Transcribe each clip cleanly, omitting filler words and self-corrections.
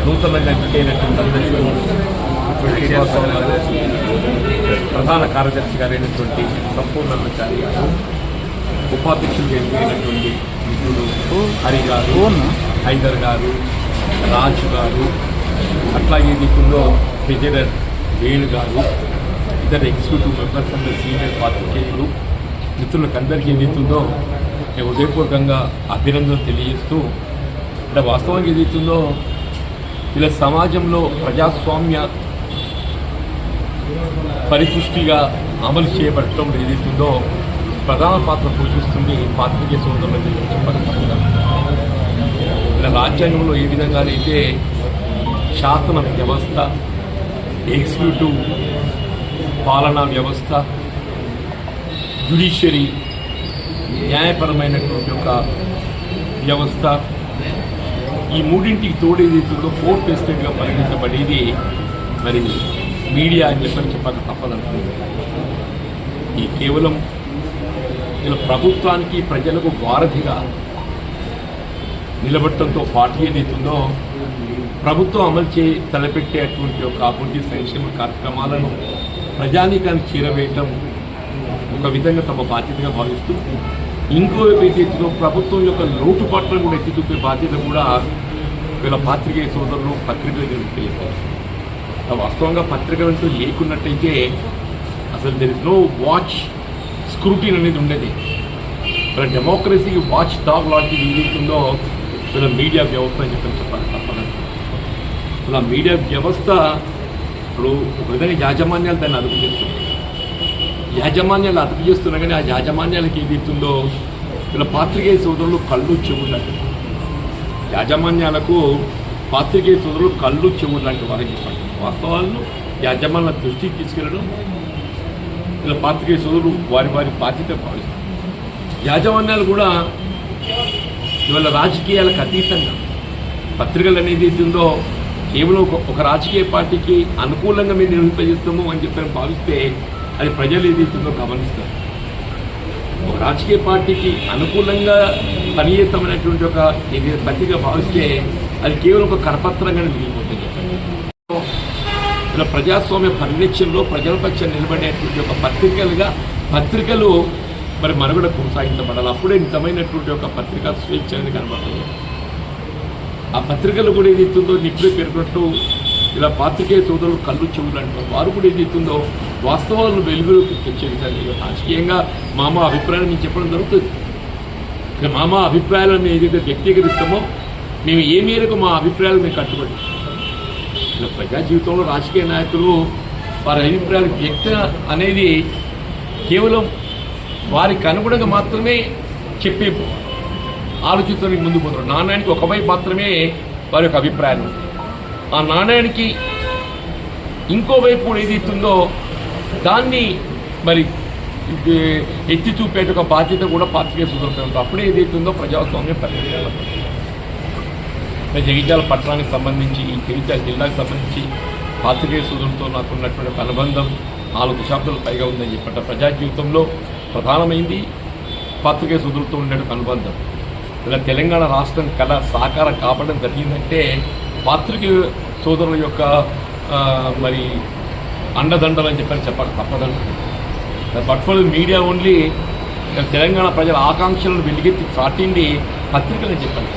నూతనంగా ఎన్నికైనటువంటి అధ్యక్షుడు శ్రీనివాసరావు గారు, ప్రధాన కార్యదర్శి గారైనటువంటి సంపూర్ణాచారి గారు, ఉపాధ్యక్షులుగా ఎన్నికైనటువంటి మిత్రుడు హరి గారు, హైదర్ గారు, రాజు గారు, అట్లాగే దీంట్లో ట్రెజరర్ వేణు గారు, ఇతర ఎగ్జిక్యూటివ్ మెంబర్స్ అందరూ సీనియర్ పాత్రికేయులు మిత్రులకు అందరికీ ఏదైతుందో నేను హృదయపూర్వకంగా అభినందనలు తెలియజేస్తూ, అంటే వాస్తవంగా ఏదైతుందో ఇలా సమాజంలో ప్రజాస్వామ్య పరిపుష్టిగా అమలు చేయబడటం ఏదైతుందో ప్రధాన పాత్ర పోషిస్తుంది పాత్రికేయ సోదరులని చెప్పగలుగుతాం. ఇలా రాజ్యాంగంలో ఏ విధంగానైతే శాసన వ్యవస్థ, ఎగ్జిక్యూటివ్ పాలనా వ్యవస్థ, జ్యుడిషియరీ న్యాయపరమైనటువంటి ఒక వ్యవస్థ, ఈ మూడింటికి తోడేదైతుందో ఫోర్త్ ఎస్టేట్గా పరిగణించబడేది మరి మీడియా అని చెప్పక తప్పదనుకుంటుంది. ఈ కేవలం ఇలా ప్రభుత్వానికి ప్రజలకు వారధిగా నిలబడటంతో పాటు ఏదైతుందో ప్రభుత్వం అమలు తలపెట్టేటువంటి ఒక అభివృద్ధి సంక్షేమ కార్యక్రమాలను ప్రజానీకానికి చేరవేయటం ఒక విధంగా తమ బాధ్యతగా భావిస్తూ, ఇంకోవైపు ఏదైతుందో ప్రభుత్వం యొక్క లోటుపాట్లను కూడా ఎత్తి చూపే బాధ్యత కూడా వీళ్ళ పాత్రికేయ సోదరులు పత్రికలు తెలియజేస్తారు. వాస్తవంగా పత్రికలంటూ లేకున్నట్టయితే అసలు దెర్ ఇస్ నో వాచ్ స్క్రూటీన్ అనేది ఉండేది. వీళ్ళ డెమోక్రసీకి వాచ్ డాగ్ లాంటిది ఏదైతుందో వీళ్ళ మీడియా వ్యవస్థ అని చెప్పాలి తప్పదు. ఇలా మీడియా వ్యవస్థ ఇప్పుడు ఒక విధంగా యాజమాన్యాలు దాన్ని అదుపు చేస్తుంది. యాజమాన్యాలు అదుపు చేస్తున్నా కానీ ఆ యాజమాన్యాలకు ఏదైతుందో వీళ్ళ పాత్రికేయ సోదరులు కళ్ళు చెవులాంటి, యాజమాన్యాలకు పాత్రికేయ సోదరులు కళ్ళు చెవులు లాంటి వారికి చెప్పండి. వాస్తవాలను యాజమాన్యాల దృష్టికి తీసుకెళ్ళడం ఇలా పాత్రికేయ సోదరులు వారి వారి బాధ్యత భావిస్తారు. యాజమాన్యాలు కూడా ఇవాళ రాజకీయాలకు అతీతంగా పత్రికలు అనేది ఉందో కేవలం ఒక రాజకీయ పార్టీకి అనుకూలంగా మేము నిర్వహింపజేస్తాము అని చెప్పని భావిస్తే అది ప్రజలు ఏదైతుందో గమనిస్తారు. ఒక రాజకీయ పార్టీకి అనుకూలంగా పనిచేస్తామనేటువంటి ఒక పత్రిక భావిస్తే అది కేవలం ఒక కరపత్రంగా మిగిలిపోతుంది. ఇలా ప్రజాస్వామ్య పరిరక్షణలో ప్రజల పక్షం నిలబడేటువంటి ఒక పత్రికలు మరి మనుగడ కొనసాగించబడాలి. అప్పుడే నిజమైనటువంటి ఒక పత్రికా స్వేచ్ఛ అనేది కనబడుతుంది. ఆ పత్రికలు కూడా ఏదైతుందో నిప్పుడే పేర్కొన్నట్టు ఇలా పాత్రికేయ సోదరులు కళ్ళు చెవులు అంటారు. వారు కూడా ఏదైతుందో వాస్తవాలను వెలుగులోకి తెచ్చే విధంగా రాజకీయంగా మా అభిప్రాయాలు మేము చెప్పడం జరుగుతుంది. ఇక మా అభిప్రాయాలను ఏదైతే వ్యక్తీకరిస్తామో మేము ఏ మేరకు మా అభిప్రాయాలు మేము కట్టుబడి, ఇలా ప్రజా జీవితంలో రాజకీయ నాయకులు వారి అభిప్రాయాలు వ్యక్త అనేది కేవలం వారికి అనుగుణంగా మాత్రమే చెప్పే ఆలోచనతో ముందు పోతారు. నాణ్యానికి ఒకవైపు మాత్రమే వారి యొక్క అభిప్రాయాలు, ఆ నాణ్యానికి ఇంకోవైపు కూడా ఏదైతుందో దాన్ని మరి ఎత్తి చూపేట ఒక బాధ్యత కూడా పాత్రికేయ సోదరులపై ఉంటుంది. అప్పుడే ఏదైతుందో ప్రజాస్వామ్యం పరిగణించబడుతుంది. జగిత్యాల పట్టణానికి సంబంధించి, జగిత్యాల జిల్లాకు సంబంధించి పాత్రికేయ సోదరులతో నాకున్నటువంటి ఒక అనుబంధం 4 దశాబ్దాల పైగా ఉందని చెప్పట. ప్రజా జీవితంలో ప్రధానమైంది పాత్రికేయ సోదరులతో ఉండే అనుబంధం. ఇలా తెలంగాణ రాష్ట్రం కళ సాకారం కావడం జరిగిందంటే పాత్రికేయ సోదరుల యొక్క మరి అండదండలు అని చెప్పాలి తప్పదండి. But for media only Telangana ప్రజల ఆకాంక్షలను వెలిగెత్తి చాటింది పత్రికలని చెప్పాలి.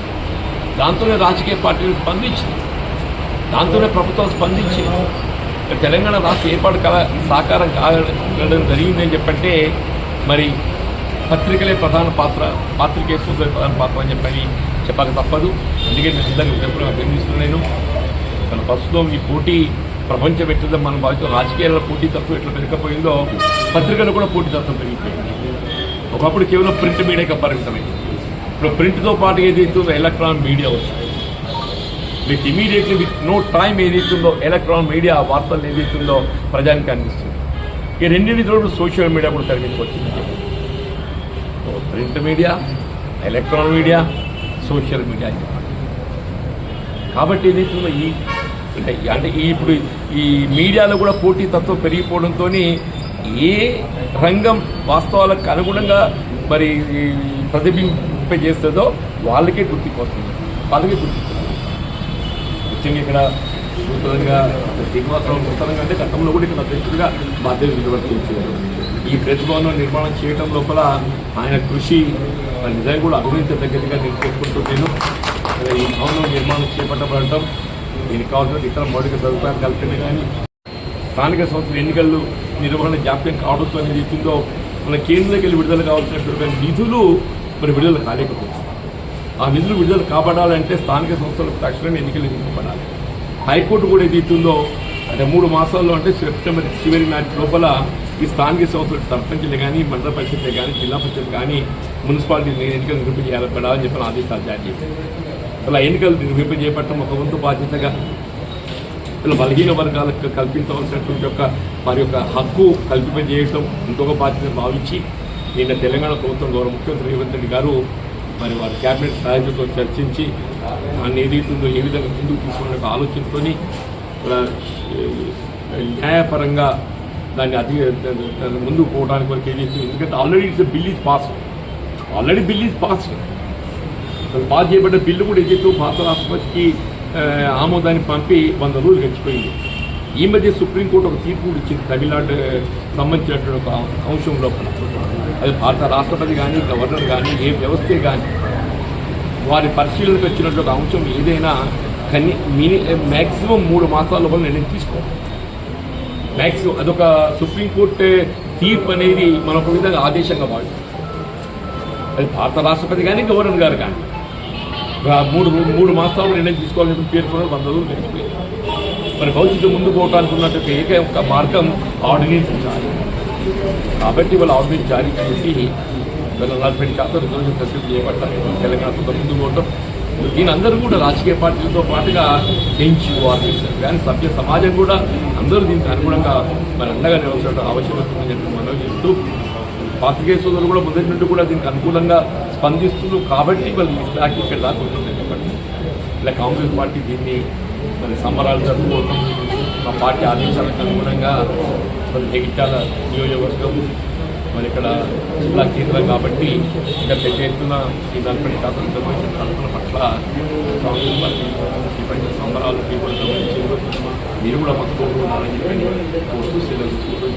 దాంతోనే రాజకీయ పార్టీలు స్పందించింది, దాంతోనే ప్రభుత్వం స్పందించింది. తెలంగాణ రాష్ట్ర ఏర్పాటు సాకారం కావడం జరిగిందని చెప్పంటే మరి పత్రికలే ప్రధాన పాత్ర, పాత్రికేయ సోదరులే ప్రధాన పాత్ర అని చెప్పాలి తప్పదు. అందుకే నేను అందరికీ ఎప్పుడు అభినందిస్తున్నాను. మన ప్రస్తుతం ఈ పోటీ ప్రపంచం ఎట్లా మనం భావిస్తాం, రాజకీయాల పోటీతత్వం ఎట్లా పెరగకపోయిందో పత్రికలు కూడా పోటీతత్వం పెరిగిపోయింది. ఒకప్పుడు కేవలం ప్రింట్ మీడియాకి పరిమితమైంది. ఇప్పుడు ప్రింట్తో పాటు ఏదైతుందో ఎలక్ట్రానిక్ మీడియా వస్తుంది. With immediately with no time ఏదైతుందో ఎలక్ట్రానిక్ మీడియా వార్తలు ఏదైతుందో ప్రజానికి అందిస్తుంది. ఈ రెండింటితో సోషల్ మీడియా కూడా తరలించవచ్చింది. Print media, electronic media, social media అని చెప్పాలి. కాబట్టి ఏదైతుందో అంటే ఇప్పుడు ఈ మీడియాలో కూడా పోటీతత్వం పెరిగిపోవడంతో ఏ రంగం వాస్తవాలకు అనుగుణంగా మరి ప్రతిబింబింపజేస్తుందో వాళ్ళకే గుర్తికొస్తుంది. ముఖ్యంగా ఇక్కడ నూతనంగా శ్రీనివాసరావు నూతనంగా అంటే గతంలో కూడా ఇక్కడ అధ్యక్షుడిగా బాధ్యతలు నిర్వర్తించారు. ఈ ప్రెస్ భవనం నిర్మాణం చేయడం లోపల ఆయన కృషి నిజంగా కూడా అభినందించదగ్గదిగా నేను చెప్పుకుంటున్నాను. ఈ భవనం నిర్మాణం చేపట్టబడటం దీనికి కావాల్సిన ఇతర మౌలిక సదుపాయాలు కల్పించడం కానీ స్థానిక సంస్థల ఎన్నికలు నిర్వహణ జాప్యం కావడంతో అనేది ఇస్తుందో మన కేంద్రంకి వెళ్ళి విడుదల కావాల్సినటువంటి నిధులు మరి విడుదల కాలేకపోతుంది. ఆ నిధులు విడుదల కాబడాలంటే స్థానిక సంస్థలకు తక్షణమే ఎన్నికలు నిర్వహించబడాలి. హైకోర్టు కూడా ఏది ఇస్తుందో అంటే 3 మాసాల్లో అంటే సెప్టెంబర్ చివరి నాటి లోపల ఈ స్థానిక సంస్థలకు సర్పంచ్లే కానీ మండల పరిషత్లే కానీ జిల్లా పరిషత్ కానీ మున్సిపాలిటీ ఎన్నికలు నిర్వహించాలని చెప్పిన ఆదేశాలు జారీ చేశారు. అలా ఎన్నికలు నిర్వహింపజేయబడటం ఒక వంతు బాధ్యతగా ఇలా బలహీన వర్గాలకు కల్పించవలసినటువంటి వారి యొక్క హక్కు కల్పింపజేయటం ఇంకొక బాధ్యత భావించి నిన్న తెలంగాణ ప్రభుత్వం గౌరవ ముఖ్యమంత్రి రేవంత్ రెడ్డి గారు మరి వారి క్యాబినెట్ సహాయకులతో చర్చించి దాన్ని ఏదైతుందో ఏ విధంగా ముందుకు తీసుకునే ఆలోచనతో న్యాయపరంగా దాన్ని ముందుకు పోవడానికి వరకు ఏదైతే ఎందుకంటే already bill is pass pass చేయబడ్డ బిల్లు కూడా ఏదైతే భారత రాష్ట్రపతికి ఆమోదాన్ని పంపి 100 రోజులు గడిచిపోయింది. ఈ మధ్య సుప్రీంకోర్టు ఒక తీర్పు కూడా ఇచ్చింది తమిళనాడు సంబంధించినటువంటి ఒక అంశం లోపల. అది భారత రాష్ట్రపతి కానీ గవర్నర్ కానీ ఏ వ్యవస్థే కానీ వారి పరిశీలనకు వచ్చినటువంటి ఒక అంశం ఏదైనా మ్యాక్సిమం 3 మాసాల లోపల నిర్ణయం తీసుకోవాలి. మ్యాక్సిమం అదొక సుప్రీంకోర్టు తీర్పు అనేది మనం ఒక విధంగా ఆదేశంగా భావిస్తాం. అది భారత రాష్ట్రపతి కానీ గవర్నర్ గారు కానీ 3 మాసాలు నిర్ణయం తీసుకోవాలని పేర్కొన్నారు. 100 రోజులు గడిచిపోయింది. మరి భవిష్యత్తు ముందు పోవటానికి ఉన్నటువంటి ఏకైక మార్గం ఆర్డినెన్స్ జారీ. కాబట్టి వాళ్ళ ఆర్డినెన్స్ జారీ చేసి 40% రిజర్వేషన్ ప్రసిద్ధి చేపట్టాలి తెలంగాణ ముందు పోవటం. దీని అందరూ కూడా రాజకీయ పార్టీలతో పాటుగా బెంచ్ ఆర్గనైజేషన్ కానీ సభ్య సమాజం కూడా అందరూ దీనికి అనుగుణంగా మరి అండగా నిలవలసిన ఆవశ్యకత ఉందని చెప్పి మనం చేస్తూ పాత్రికేయ సోదరులు కూడా మొదటి నుండి కూడా దీనికి అనుకూలంగా స్పందిస్తున్నారు. కాబట్టి వాళ్ళు ఈ స్థాయికి ఇక్కడ దాకా ఉంటుందని చెప్పండి. ఇలా కాంగ్రెస్ పార్టీ దీన్ని మరి సంబరాలు జరుపుకోవడం మా పార్టీ ఆదేశాలకు అనుగుణంగా మరి జగిత్యాల నియోజకవర్గం మరి ఇక్కడ జిల్లా కేంద్రం కాబట్టి ఇంకా పెద్ద ఎత్తున ఈ 40% రిజర్వేషన్ కల్పన పట్ల కాంగ్రెస్ పార్టీ ఇప్పటి సంబరాలు కూడా గమనించారు. మీరు కూడా మాకు కోరుకుంటున్నారని చెప్పి కోరుతూ సెలవు.